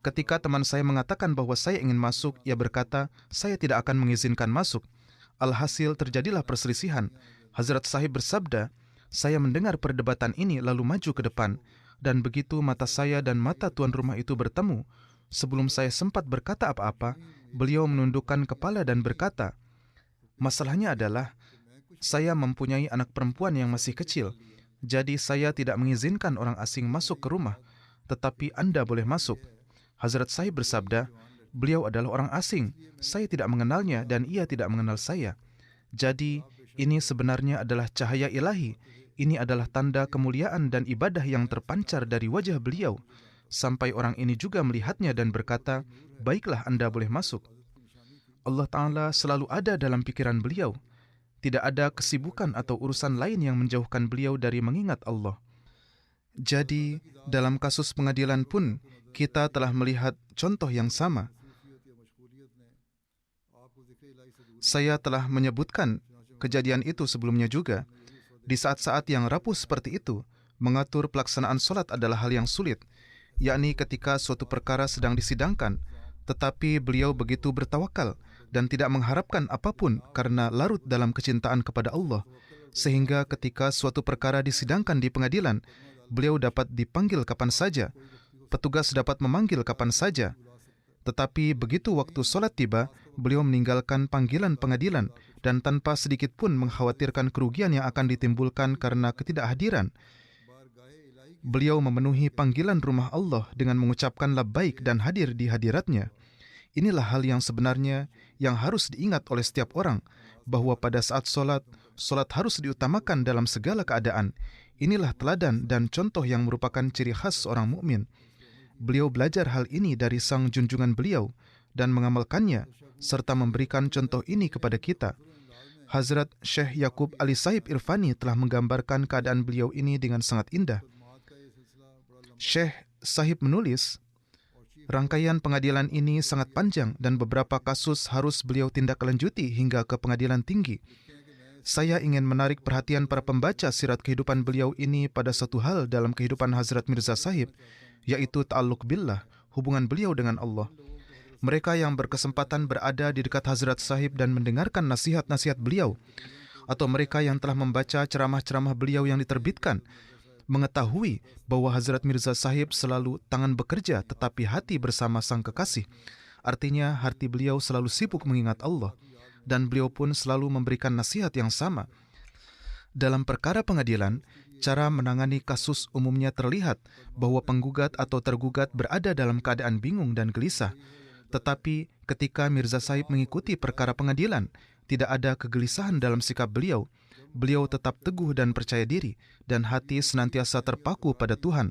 Ketika teman saya mengatakan bahwa saya ingin masuk, ia berkata, saya tidak akan mengizinkan masuk. Alhasil terjadilah perselisihan. Hazrat Sahib bersabda, saya mendengar perdebatan ini lalu maju ke depan, dan begitu mata saya dan mata tuan rumah itu bertemu, sebelum saya sempat berkata apa-apa, beliau menundukkan kepala dan berkata, masalahnya adalah, saya mempunyai anak perempuan yang masih kecil, jadi saya tidak mengizinkan orang asing masuk ke rumah, tetapi Anda boleh masuk. Hazrat Sahib bersabda, beliau adalah orang asing, saya tidak mengenalnya dan ia tidak mengenal saya. Jadi, Ini sebenarnya adalah cahaya ilahi. Ini adalah tanda kemuliaan dan ibadah yang terpancar dari wajah beliau. Sampai orang ini juga melihatnya dan berkata, "Baiklah, Anda boleh masuk." Allah Ta'ala selalu ada dalam pikiran beliau. Tidak ada kesibukan atau urusan lain yang menjauhkan beliau dari mengingat Allah. Jadi, dalam kasus pengadilan pun, kita telah melihat contoh yang sama. Saya telah menyebutkan kejadian itu sebelumnya juga. Di saat-saat yang rapuh seperti itu, mengatur pelaksanaan solat adalah hal yang sulit, yakni ketika suatu perkara sedang disidangkan, tetapi beliau begitu bertawakal dan tidak mengharapkan apapun karena larut dalam kecintaan kepada Allah, sehingga ketika suatu perkara disidangkan di pengadilan, beliau dapat dipanggil kapan saja, petugas dapat memanggil kapan saja. Tetapi begitu waktu solat tiba, beliau meninggalkan panggilan pengadilan dan tanpa sedikit pun mengkhawatirkan kerugian yang akan ditimbulkan karena ketidakhadiran. Beliau memenuhi panggilan rumah Allah dengan mengucapkan labbaik dan hadir di hadiratnya. Inilah hal yang sebenarnya yang harus diingat oleh setiap orang, bahwa pada saat solat harus diutamakan dalam segala keadaan. Inilah teladan dan contoh yang merupakan ciri khas seorang mukmin. Beliau belajar hal ini dari sang junjungan beliau dan mengamalkannya, serta memberikan contoh ini kepada kita. Hazrat Syekh Yaqub Ali Sahib Irfani telah menggambarkan keadaan beliau ini dengan sangat indah. Syekh Sahib menulis, rangkaian pengadilan ini sangat panjang dan beberapa kasus harus beliau tindaklanjuti hingga ke pengadilan tinggi. Saya ingin menarik perhatian para pembaca sirat kehidupan beliau ini pada satu hal dalam kehidupan Hazrat Mirza Sahib, yaitu ta'alluq billah, hubungan beliau dengan Allah. Mereka yang berkesempatan berada di dekat Hazrat Sahib dan mendengarkan nasihat-nasihat beliau, atau mereka yang telah membaca ceramah-ceramah beliau yang diterbitkan, mengetahui bahwa Hazrat Mirza Sahib selalu tangan bekerja tetapi hati bersama sang kekasih. Artinya hati beliau selalu sibuk mengingat Allah, dan beliau pun selalu memberikan nasihat yang sama. Dalam perkara pengadilan, cara menangani kasus umumnya terlihat bahwa penggugat atau tergugat berada dalam keadaan bingung dan gelisah. Tetapi ketika Mirza Sahib mengikuti perkara pengadilan, tidak ada kegelisahan dalam sikap beliau. Beliau tetap teguh dan percaya diri, dan hati senantiasa terpaku pada Tuhan.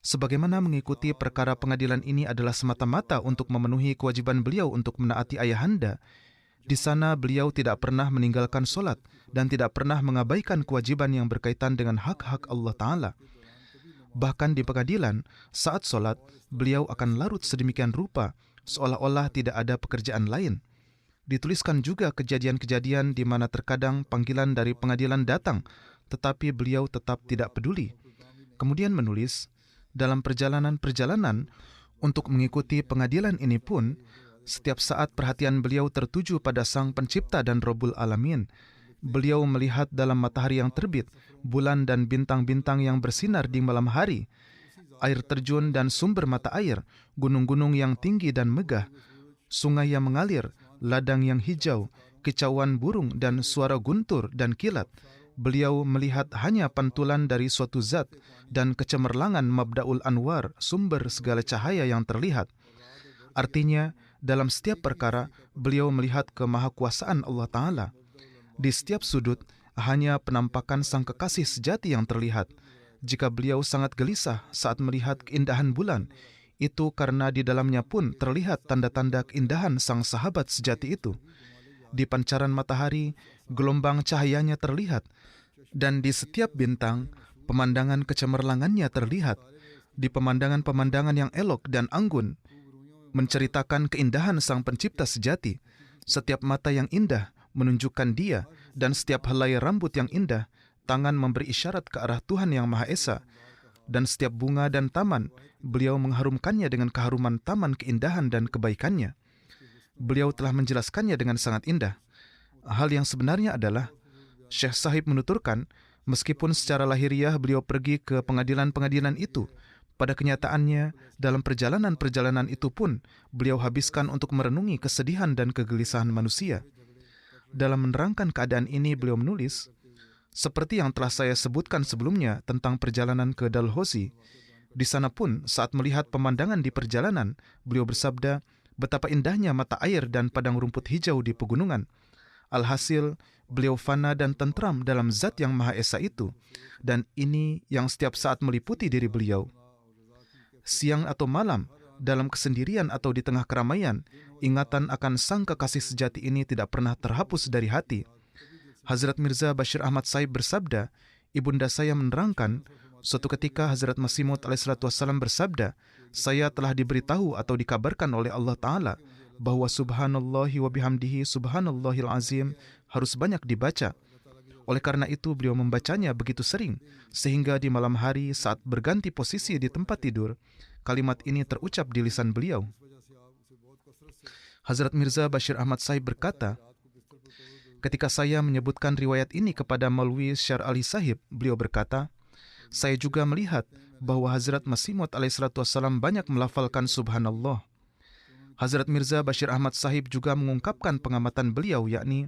Sebagaimana mengikuti perkara pengadilan ini adalah semata-mata untuk memenuhi kewajiban beliau untuk menaati ayahanda, di sana beliau tidak pernah meninggalkan solat dan tidak pernah mengabaikan kewajiban yang berkaitan dengan hak-hak Allah Ta'ala. Bahkan di pengadilan, saat solat, beliau akan larut sedemikian rupa, seolah-olah tidak ada pekerjaan lain. Dituliskan juga kejadian-kejadian di mana terkadang panggilan dari pengadilan datang, tetapi beliau tetap tidak peduli. Kemudian menulis, dalam perjalanan-perjalanan untuk mengikuti pengadilan ini pun, setiap saat perhatian beliau tertuju pada Sang Pencipta dan Rabbul Alamin. Beliau melihat dalam matahari yang terbit, bulan dan bintang-bintang yang bersinar di malam hari, air terjun dan sumber mata air, gunung-gunung yang tinggi dan megah, sungai yang mengalir, ladang yang hijau, kicauan burung dan suara guntur dan kilat. Beliau melihat hanya pantulan dari suatu zat dan kecemerlangan Mabda'ul Anwar, sumber segala cahaya yang terlihat. Artinya, dalam setiap perkara, beliau melihat kemahakuasaan Allah Ta'ala. Di setiap sudut, hanya penampakan sang kekasih sejati yang terlihat. Jika beliau sangat gelisah saat melihat keindahan bulan, itu karena di dalamnya pun terlihat tanda-tanda keindahan sang sahabat sejati itu. Di pancaran matahari, gelombang cahayanya terlihat, dan di setiap bintang, pemandangan kecemerlangannya terlihat. Di pemandangan-pemandangan yang elok dan anggun, menceritakan keindahan Sang Pencipta sejati. Setiap mata yang indah menunjukkan Dia, dan setiap helai rambut yang indah, tangan memberi isyarat ke arah Tuhan Yang Maha Esa. Dan setiap bunga dan taman, beliau mengharumkannya dengan keharuman taman keindahan dan kebaikannya. Beliau telah menjelaskannya dengan sangat indah. Hal yang sebenarnya adalah, Syekh Sahib menuturkan, meskipun secara lahiriah beliau pergi ke pengadilan-pengadilan itu, pada kenyataannya, dalam perjalanan-perjalanan itu pun, beliau habiskan untuk merenungi kesedihan dan kegelisahan manusia. Dalam menerangkan keadaan ini, beliau menulis, seperti yang telah saya sebutkan sebelumnya tentang perjalanan ke Dalhousie, di sana pun saat melihat pemandangan di perjalanan, beliau bersabda, betapa indahnya mata air dan padang rumput hijau di pegunungan. Alhasil, beliau fana dan tentram dalam Zat yang Maha Esa itu, dan ini yang setiap saat meliputi diri beliau. Siang atau malam, dalam kesendirian atau di tengah keramaian, ingatan akan sang kekasih sejati ini tidak pernah terhapus dari hati. Hazrat Mirza Bashir Ahmad Sahib bersabda, ibunda saya menerangkan, suatu ketika Hazrat Masih Maud alaihissalam bersabda, saya telah diberitahu atau dikabarkan oleh Allah Ta'ala bahwa subhanallahi wa bihamdihi subhanallahil azim harus banyak dibaca. Oleh karena itu beliau membacanya begitu sering, sehingga di malam hari saat berganti posisi di tempat tidur, kalimat ini terucap di lisan beliau. Hazrat Mirza Bashir Ahmad Sahib berkata, ketika saya menyebutkan riwayat ini kepada Maulwi Syar Ali Sahib, beliau berkata, saya juga melihat bahwa Hazrat Masih Maud alaihissalam banyak melafalkan subhanallah. Hazrat Mirza Bashir Ahmad Sahib juga mengungkapkan pengamatan beliau, yakni,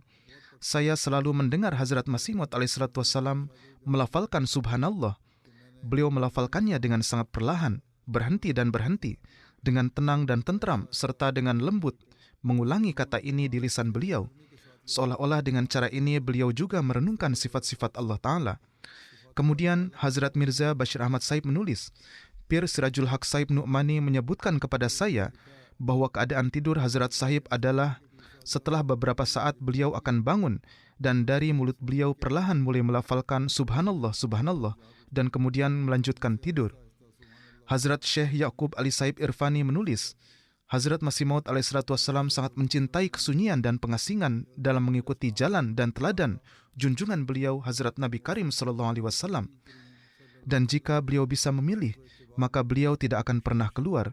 saya selalu mendengar Hazrat Masih Maud alaihissalam melafalkan subhanallah. Beliau melafalkannya dengan sangat perlahan, berhenti dan berhenti, dengan tenang dan tentram, serta dengan lembut, mengulangi kata ini di lisan beliau. Seolah-olah dengan cara ini beliau juga merenungkan sifat-sifat Allah Ta'ala. Kemudian Hazrat Mirza Bashir Ahmad Sahib menulis, Pir Sirajul Haq Sahib Nu'mani menyebutkan kepada saya bahwa keadaan tidur Hazrat Sahib adalah setelah beberapa saat beliau akan bangun dan dari mulut beliau perlahan mulai melafalkan subhanallah, subhanallah, dan kemudian melanjutkan tidur. Hazrat Syekh Yaqub Ali Sahib Irfani menulis, Hazrat Masih Maud alaihissalam sangat mencintai kesunyian dan pengasingan dalam mengikuti jalan dan teladan junjungan beliau Hazrat Nabi Karim SAW. Dan jika beliau bisa memilih, maka beliau tidak akan pernah keluar.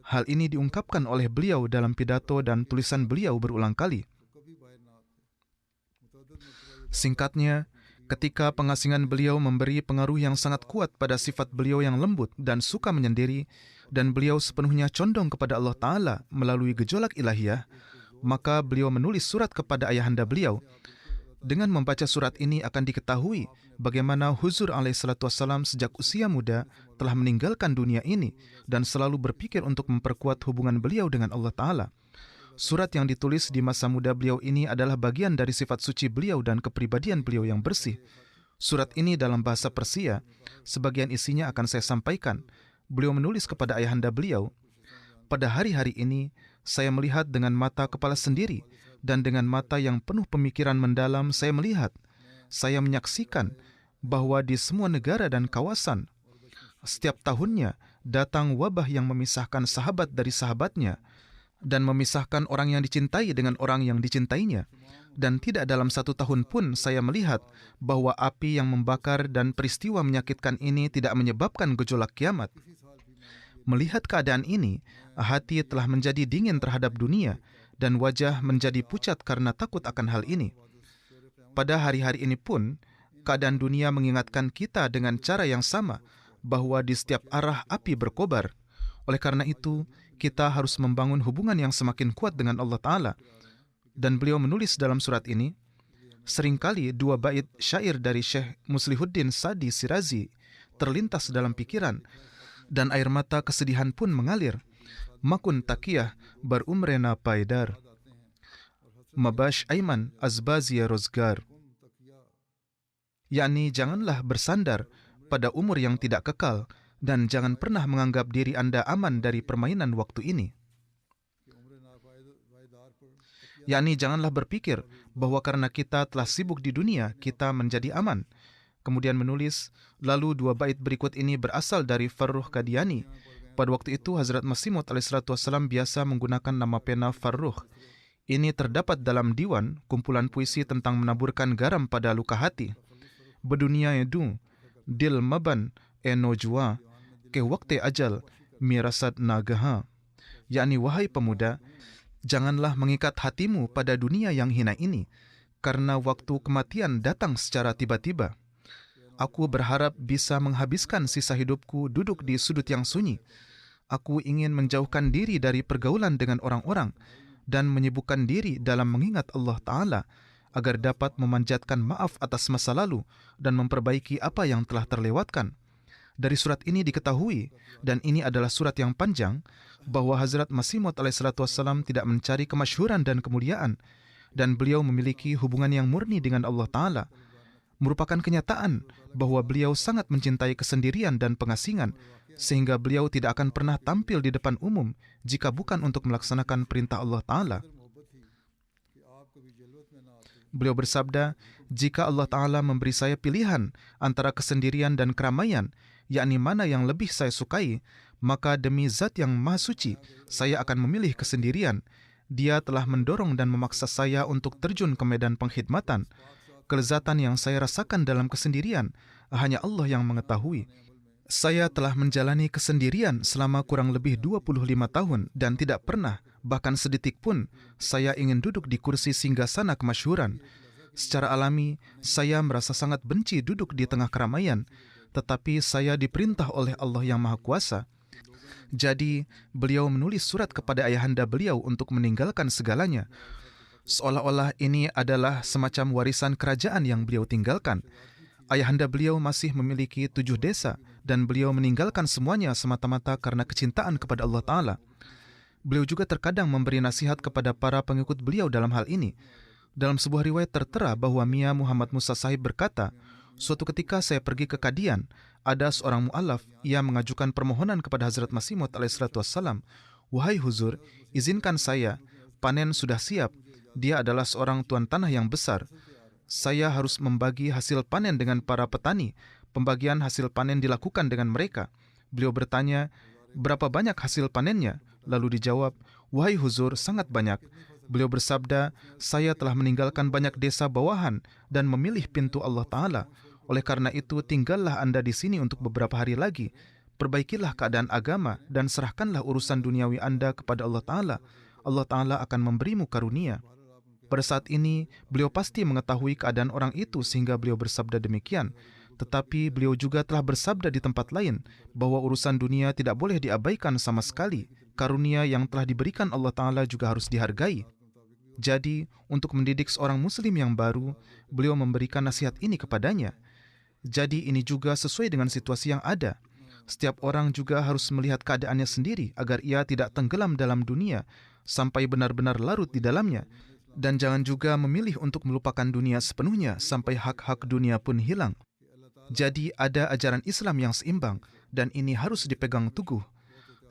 Hal ini diungkapkan oleh beliau dalam pidato dan tulisan beliau berulang kali. Singkatnya, ketika pengasingan beliau memberi pengaruh yang sangat kuat pada sifat beliau yang lembut dan suka menyendiri, dan beliau sepenuhnya condong kepada Allah Ta'ala melalui gejolak ilahiyah, maka beliau menulis surat kepada ayahanda beliau. Dengan membaca surat ini akan diketahui bagaimana Huzur alaihissalam sejak usia muda telah meninggalkan dunia ini dan selalu berpikir untuk memperkuat hubungan beliau dengan Allah Ta'ala. Surat yang ditulis di masa muda beliau ini adalah bagian dari sifat suci beliau dan kepribadian beliau yang bersih. Surat ini dalam bahasa Persia, sebagian isinya akan saya sampaikan. Beliau menulis kepada ayahanda beliau, pada hari-hari ini saya melihat dengan mata kepala sendiri, dan dengan mata yang penuh pemikiran mendalam saya melihat, saya menyaksikan bahwa di semua negara dan kawasan, setiap tahunnya datang wabah yang memisahkan sahabat dari sahabatnya dan memisahkan orang yang dicintai dengan orang yang dicintainya. Dan tidak dalam 1 tahun pun saya melihat bahwa api yang membakar dan peristiwa menyakitkan ini tidak menyebabkan gejolak kiamat. Melihat keadaan ini, hati telah menjadi dingin terhadap dunia dan wajah menjadi pucat karena takut akan hal ini. Pada hari-hari ini pun, keadaan dunia mengingatkan kita dengan cara yang sama bahwa di setiap arah api berkobar. Oleh karena itu, kita harus membangun hubungan yang semakin kuat dengan Allah Ta'ala. Dan beliau menulis dalam surat ini, seringkali 2 bait syair dari Syekh Muslihuddin Sadi Sirazi terlintas dalam pikiran, dan air mata kesedihan pun mengalir. Makun takiyah berumrena paidar, mabash aiman azbazia rozgar. Yakni janganlah bersandar pada umur yang tidak kekal dan jangan pernah menganggap diri Anda aman dari permainan waktu ini. Yakni janganlah berpikir bahwa karena kita telah sibuk di dunia, kita menjadi aman. Kemudian menulis, lalu 2 bait berikut ini berasal dari Farruh Qadiani. Pada waktu itu Hazrat Masih Maud alaihissalam biasa menggunakan nama pena Farruh. Ini terdapat dalam diwan, kumpulan puisi tentang menaburkan garam pada luka hati. Bedunia edu, dil maban enojua, ke waktu ajal, mirasat nagaha. Yakni, wahai pemuda, janganlah mengikat hatimu pada dunia yang hina ini, karena waktu kematian datang secara tiba-tiba. Aku berharap bisa menghabiskan sisa hidupku duduk di sudut yang sunyi. Aku ingin menjauhkan diri dari pergaulan dengan orang-orang dan menyibukkan diri dalam mengingat Allah Ta'ala agar dapat memanjatkan maaf atas masa lalu dan memperbaiki apa yang telah terlewatkan. Dari surat ini diketahui, dan ini adalah surat yang panjang, bahwa Hazrat Masih Maud alaihissalam tidak mencari kemasyhuran dan kemuliaan, dan beliau memiliki hubungan yang murni dengan Allah Ta'ala, merupakan kenyataan bahwa beliau sangat mencintai kesendirian dan pengasingan, sehingga beliau tidak akan pernah tampil di depan umum jika bukan untuk melaksanakan perintah Allah Ta'ala. Beliau bersabda, jika Allah Ta'ala memberi saya pilihan antara kesendirian dan keramaian, yakni mana yang lebih saya sukai, maka demi Zat yang Maha Suci, saya akan memilih kesendirian. Dia telah mendorong dan memaksa saya untuk terjun ke medan pengkhidmatan. Kelezatan yang saya rasakan dalam kesendirian, hanya Allah yang mengetahui. Saya telah menjalani kesendirian selama kurang lebih 25 tahun dan tidak pernah, bahkan sedetik pun, saya ingin duduk di kursi singgasana kemasyhuran. Secara alami, saya merasa sangat benci duduk di tengah keramaian, tetapi saya diperintah oleh Allah yang Maha Kuasa. Jadi, beliau menulis surat kepada ayahanda beliau untuk meninggalkan segalanya, seolah-olah ini adalah semacam warisan kerajaan yang beliau tinggalkan. Ayahanda beliau masih memiliki 7 desa, dan beliau meninggalkan semuanya semata-mata karena kecintaan kepada Allah Ta'ala. Beliau juga terkadang memberi nasihat kepada para pengikut beliau dalam hal ini. Dalam sebuah riwayat tertera bahwa Mia Muhammad Musa Sahib berkata, suatu ketika saya pergi ke Kadian, ada seorang mu'alaf, ia mengajukan permohonan kepada Hazrat Masih Maud alaihissalam, wahai huzur, izinkan saya, panen sudah siap, dia adalah seorang tuan tanah yang besar. Saya harus membagi hasil panen dengan para petani. Pembagian hasil panen dilakukan dengan mereka. Beliau bertanya, berapa banyak hasil panennya? Lalu dijawab, wahai huzur, sangat banyak. Beliau bersabda, saya telah meninggalkan banyak desa bawahan dan memilih pintu Allah Ta'ala. Oleh karena itu, tinggallah Anda di sini untuk beberapa hari lagi. Perbaikilah keadaan agama dan serahkanlah urusan duniawi Anda kepada Allah Ta'ala. Allah Ta'ala akan memberimu karunia. Pada saat ini, beliau pasti mengetahui keadaan orang itu sehingga beliau bersabda demikian. Tetapi beliau juga telah bersabda di tempat lain bahwa urusan dunia tidak boleh diabaikan sama sekali. Karunia yang telah diberikan Allah Ta'ala juga harus dihargai. Jadi, untuk mendidik seorang muslim yang baru, beliau memberikan nasihat ini kepadanya. Jadi, ini juga sesuai dengan situasi yang ada. Setiap orang juga harus melihat keadaannya sendiri agar ia tidak tenggelam dalam dunia sampai benar-benar larut di dalamnya. Dan jangan juga memilih untuk melupakan dunia sepenuhnya sampai hak-hak dunia pun hilang. Jadi ada ajaran Islam yang seimbang dan ini harus dipegang teguh.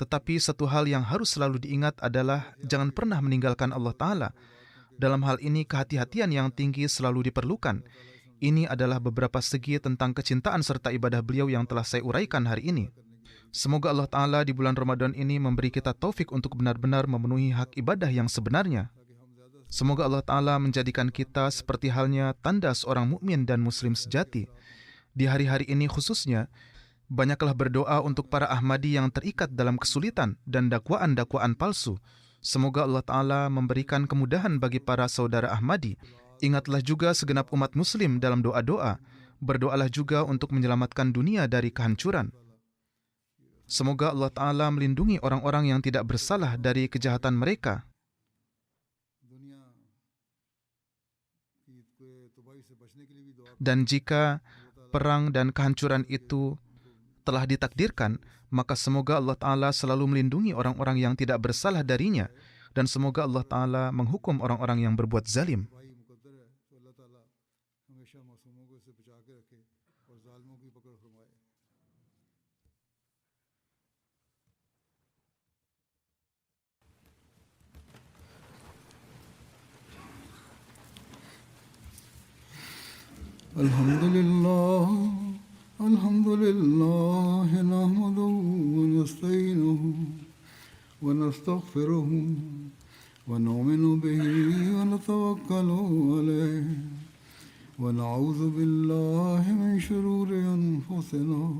Tetapi satu hal yang harus selalu diingat adalah jangan pernah meninggalkan Allah Ta'ala. Dalam hal ini kehati-hatian yang tinggi selalu diperlukan. Ini adalah beberapa segi tentang kecintaan serta ibadah beliau yang telah saya uraikan hari ini. Semoga Allah Ta'ala di bulan Ramadan ini memberi kita taufik untuk benar-benar memenuhi hak ibadah yang sebenarnya. Semoga Allah Ta'ala menjadikan kita seperti halnya tanda seorang mukmin dan muslim sejati. Di hari-hari ini khususnya, banyaklah berdoa untuk para Ahmadi yang terikat dalam kesulitan dan dakwaan-dakwaan palsu. Semoga Allah Ta'ala memberikan kemudahan bagi para saudara Ahmadi. Ingatlah juga segenap umat muslim dalam doa-doa. Berdoalah juga untuk menyelamatkan dunia dari kehancuran. Semoga Allah Ta'ala melindungi orang-orang yang tidak bersalah dari kejahatan mereka. Dan jika perang dan kehancuran itu telah ditakdirkan, maka semoga Allah Ta'ala selalu melindungi orang-orang yang tidak bersalah darinya, dan semoga Allah Ta'ala menghukum orang-orang yang berbuat zalim. Alhamdulillah, alhamdulillah, nahmaduhu wa nasta'inuhu wa nastaghfiruhu wa nu'minu bihi wa natawakkalu alayhi wa na'udhu billahi min shururi anfusina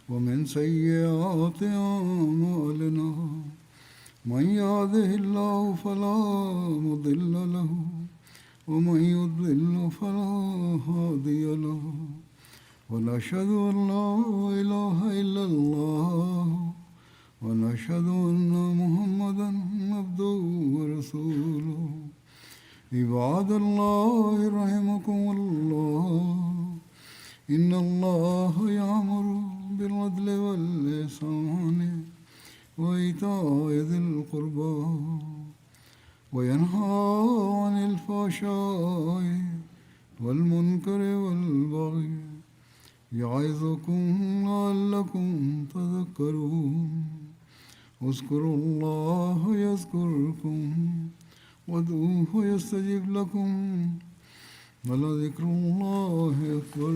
wa min sayyiati a'malina. Man yahdihillahu fala mudilla lahu ومن يضلل فلا هادي له ونشهد أن لا إله إلا الله ونشهد أن محمدا عبده ورسوله. عباد الله رحمكم الله إن الله يأمر بالعدل والإحسان وإيتاء ذي القربى وينهى عن الفحشاء الفحشاء والمنكر والبغي يعظكم لعلكم تذكرون اذكروا الله يذكركم وادعوه يستجب لكم ولذكر الله أكبر